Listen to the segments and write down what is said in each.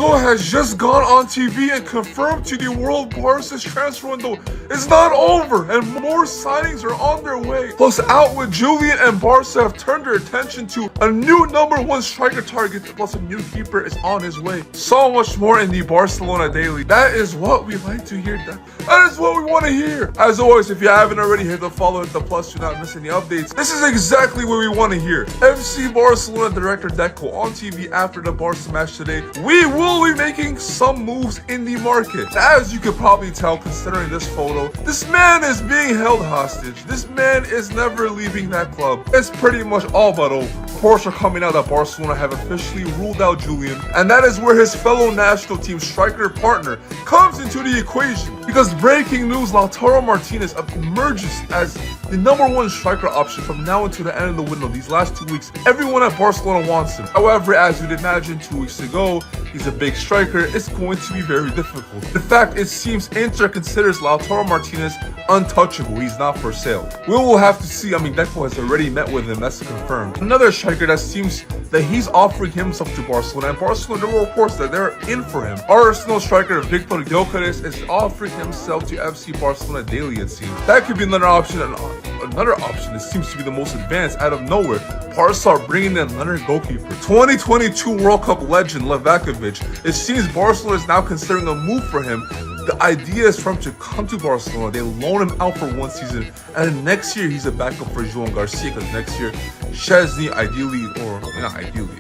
Deco has just gone on TV and confirmed to the world Barca's transfer window is not over and more signings are on their way. Plus, out with Julian and Barca have turned their attention to a new #1 striker target, plus a new keeper is on his way. So much more in the Barcelona Daily. That is what we like to hear. That is what we want to hear. As always, if you haven't already, hit the follow, hit the plus, do not miss any updates. This is exactly what we want to hear. FC Barcelona director Deco on TV after the Barca match today. We will be making some moves in the market. As you could probably tell considering this photo, this man is being held hostage. This man is never leaving that club. It's pretty much all but over. Reports are coming out that Barcelona have officially ruled out Julian, and that is where his fellow national team striker partner comes into the equation. Because breaking news, Lautaro Martinez emerges as the #1 striker option from now until the end of the window. These last 2 weeks, everyone at Barcelona wants him. However, as you'd imagine 2 weeks ago, he's a big striker. It's going to be very difficult. In fact, it seems Inter considers Lautaro Martinez untouchable. He's not for sale. We will have to see. I mean, Deco has already met with him. That's confirmed. Another striker that seems that he's offering himself to Barcelona, and Barcelona, there were reports that they're in for him. Arsenal striker Victor Gyökeres is offering himself to FC Barcelona daily, it seems. That could be another option. Another option that seems to be the most advanced out of nowhere. Barca are bringing in another goalkeeper. 2022 World Cup legend Levakovic. It seems Barcelona is now considering a move for him. The idea is for him to come to Barcelona. They loan him out for 1 season, and then next year he's a backup for João Garcia, because next year Szczesny ideally, or not ideally,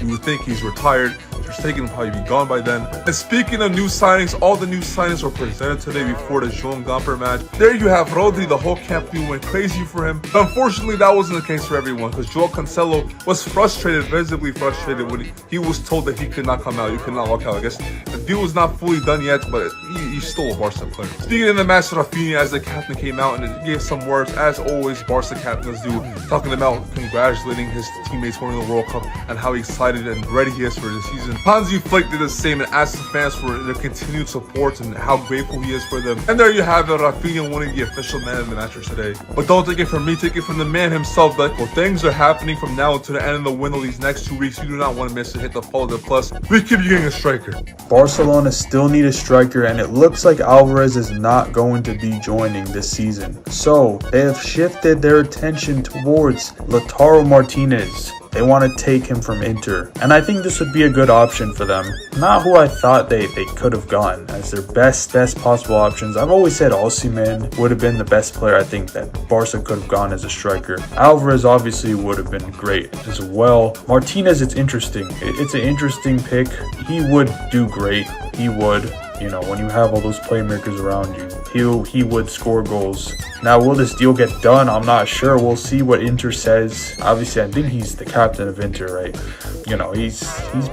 you would think he's retired. Ter Stegen will probably be gone by then. And speaking of new signings, all the new signings were presented today before the João Gamper match. There you have Rodri. The whole camp new went crazy for him. But unfortunately, that wasn't the case for everyone, because João Cancelo was frustrated, visibly frustrated, when he was told that he could not come out, he could not walk out. I guess the deal was not fully done yet, but he's still a Barca player. Speaking of the match, Rafinha, as the captain, came out and gave some words, as always Barca captains do, talking about congratulating his teammates winning the World Cup and how excited and ready he is for the season. Hansi Flick did the same and asked the fans for their continued support and how grateful he is for them. And there you have it, Rafinha winning the official man of the match today. But don't take it from me, take it from the man himself, Deco. Things are happening from now until the end of the window these next 2 weeks. You do not want to miss it. Hit the follow, the plus. We keep you getting a striker. Barcelona still need a striker, and it looks like Alvarez is not going to be joining this season. So they have shifted their attention towards Lautaro Martinez. They want to take him from Inter, and I think this would be a good option for them. Not who I thought they could have gotten as their best possible options. I've always said Osimhen would have been the best player I think that Barca could have gone as a striker. Alvarez obviously would have been great as well. Martinez, it's interesting. It's an interesting pick. He would do great. He would. You know, when you have all those playmakers around you, he would score goals. Now, will this deal get done? I'm not sure. We'll see what Inter says. Obviously, I think he's the captain of Inter, right? You know, he's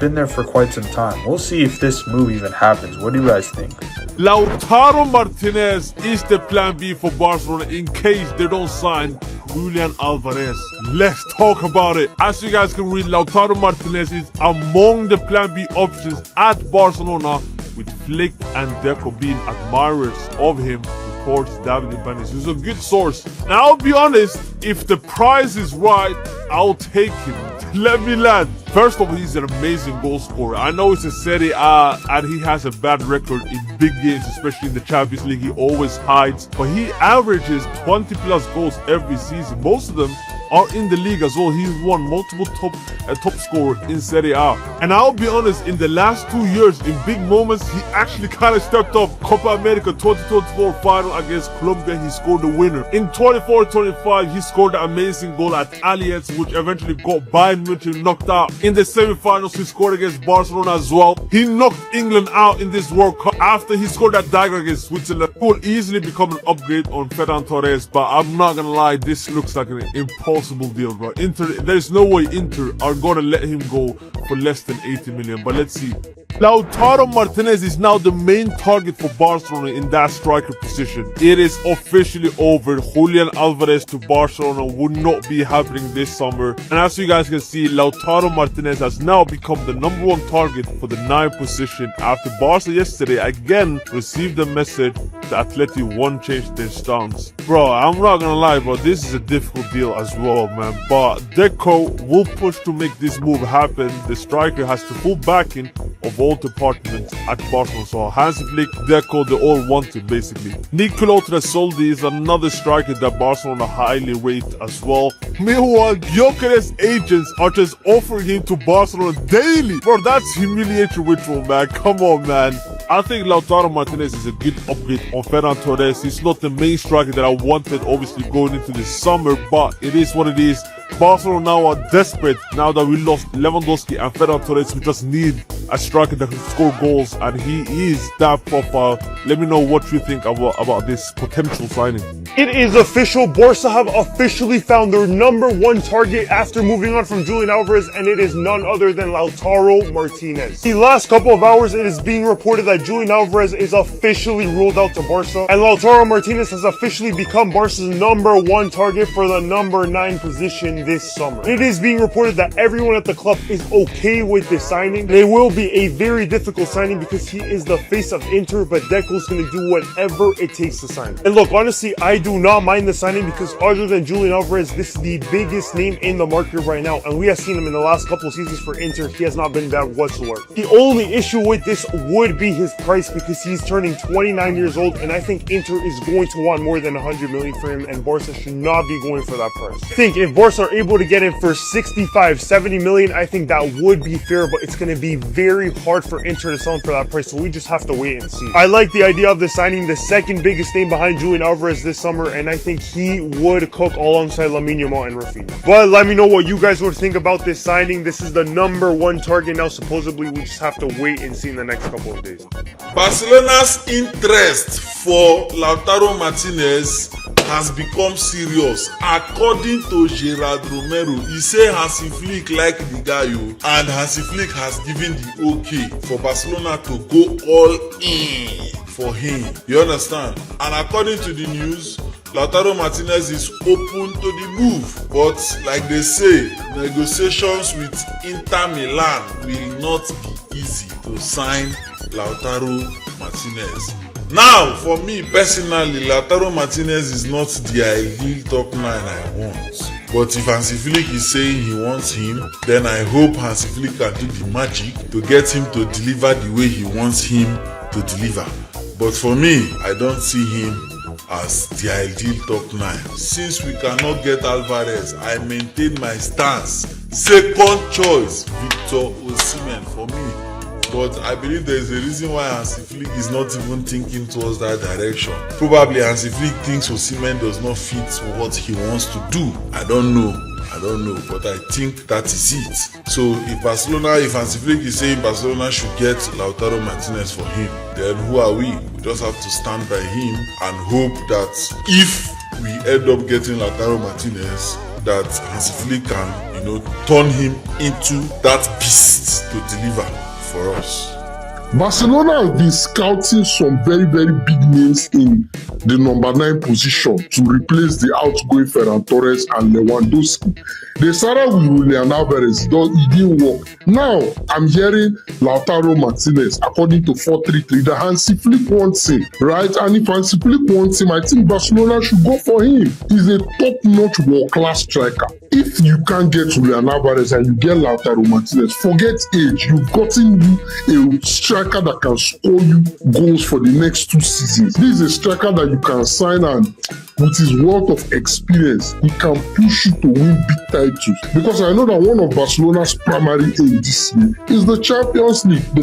been there for quite some time. We'll see if this move even happens. What do you guys think? Lautaro Martinez is the plan B for Barcelona in case they don't sign Julian Alvarez. Let's talk about it. As you guys can read, Lautaro Martinez is among the plan B options at Barcelona, with Flick and Deco being admirers of him, reports David Ibanez, who's a good source. Now, I'll be honest, if the price is right, I'll take him. Let me land. First of all, he's an amazing goal scorer. I know it's a Serie A and he has a bad record in big games, especially in the Champions League. He always hides, but he averages 20 plus goals every season. Most of them are in the league as well. He's won multiple top scorer in Serie A. And I'll be honest, in the last 2 years, in big moments, he actually kind of stepped up. Copa America 2024 final against Colombia, he scored the winner. In 24-25, he scored an amazing goal at Allianz, which eventually got Bayern Munich knocked out. In the semi-finals, he scored against Barcelona as well. He knocked England out in this World Cup after he scored that dagger against Switzerland. He will easily become an upgrade on Ferran Torres, but I'm not gonna lie, this looks like an impossible deal, bro. There's no way Inter are gonna let him go for less than 80 million, but let's see. Lautaro Martinez is now the main target for Barcelona in that striker position. It is officially over. Julian Alvarez to Barcelona would not be happening this summer. And as you guys can see, Lautaro Martinez has now become the #1 target for the 9th position after Barca yesterday again received a message that Atleti won't change their stance. Bro, I'm not gonna lie, bro, this is a difficult deal as well, man. But Deco will push to make this move happen. The striker has the full backing of all all departments at Barcelona. So Hansi Flick, Deco, they all want him basically. Nicolò Tresoldi is another striker that Barcelona highly rate as well. Meanwhile, Gyökeres agents are just offering him to Barcelona daily. Bro, that's humiliation ritual, man. Come on, man. I think Lautaro Martinez is a good upgrade on Ferran Torres. He's not the main striker that I wanted, obviously, going into the summer, but it is what it is. Barcelona now are desperate now that we lost Lewandowski and Ferran Torres. We just need a striker that can score goals, and he is that profile. Let me know what you think about this potential signing. It is official. Barca have officially found their #1 target after moving on from Julian Alvarez, and it is none other than Lautaro Martinez. The last couple of hours, it is being reported that Julian Alvarez is officially ruled out to Barca, and Lautaro Martinez has officially become Barca's #1 target for the #9 position this summer. It is being reported that everyone at the club is okay with this signing. It will be a very difficult signing because he is the face of Inter, but Deco's going to do whatever it takes to sign him. And look, honestly, I do not mind the signing because other than Julian Alvarez, this is the biggest name in the market right now, and we have seen him in the last couple of seasons for Inter. He has not been bad whatsoever. The only issue with this would be his price because he's turning 29 years old, and I think Inter is going to want more than 100 million for him, and Barca should not be going for that price. I think if Barca are able to get him for 65, 70 million, I think that would be fair, but it's going to be very hard for Inter to sell him for that price, so we just have to wait and see. I like the idea of the signing, the second biggest name behind Julian Alvarez this summer, and I think he would cook alongside Lamine Yamal and Rafinha. But let me know what you guys would think about this signing. This is the #1 target now, supposedly. We just have to wait and see in the next couple of days. Barcelona's interest for Lautaro Martinez has become serious. According to Gerard Romero, he say Hansi Flick like the guy, and Hansi Flick has given the okay for Barcelona to go all in for him. You understand? And according to the news, Lautaro Martinez is open to the move, but like they say, negotiations with Inter Milan will not be easy to sign Lautaro Martinez. Now, for me personally, Lautaro Martinez is not the ideal top 9 I want. But if Hansi Flick is saying he wants him, then I hope Hansi Flick can do the magic to get him to deliver the way he wants him to deliver. But for me, I don't see him as the ideal top 9. Since we cannot get Alvarez, I maintain my stance. Second choice, Victor Osimhen for me. But I believe there is a reason why Hansi Flick is not even thinking towards that direction. Probably Hansi Flick thinks Osimhen does not fit what he wants to do. I don't know, but I think that is it. So if Hansi Flick is saying Barcelona should get Lautaro Martinez for him, then who are we? We just have to stand by him and hope that if we end up getting Lautaro Martinez, that Hansi Flick can, turn him into that beast to deliver for us. Barcelona have been scouting some very, very big names in the #9 position to replace the outgoing Ferran Torres and Lewandowski. They started with Julian Alvarez, it didn't work. Now, I'm hearing Lautaro Martinez, according to 433, that Hansi Flick wants him, right? And if Hansi Flick wants him, I think Barcelona should go for him. He's a top-notch world-class striker. If you can't get Julian Alvarez and you get Lautaro Martinez, forget age. You've gotten you a striker that can score you goals for the next 2 seasons. This is a striker that you can sign, and with his wealth of experience, he can push you to win big titles. Because I know that one of Barcelona's primary aim this year is the Champions League. The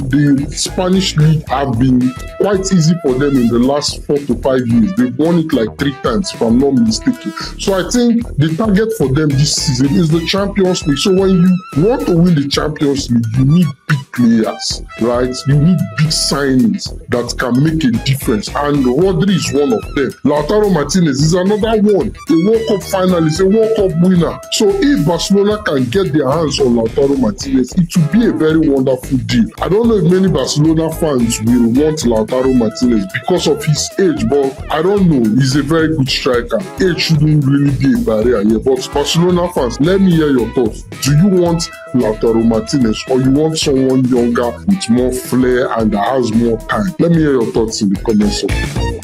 the Spanish league have been quite easy for them in the last 4 to 5 years. They've won it like 3 times, if I'm not mistaken. So I think the target for them this season is the Champions League. So when you want to win the Champions League, you need big players, right? You need big signings that can make a difference, and Rodri is one of them. Lautaro Martinez is another one, a World Cup finalist, a World Cup winner. So if Barcelona can get their hands on Lautaro Martinez, it will be a very wonderful deal. I don't know if many Barcelona fans will want Lautaro Martinez because of his age, but I don't know. He's a very good striker. Age shouldn't really be a barrier here. But Barcelona fans, let me hear your thoughts. Do you want Lautaro Martinez, or you want someone younger with more flair and that has more time? Let me hear your thoughts in the comments section.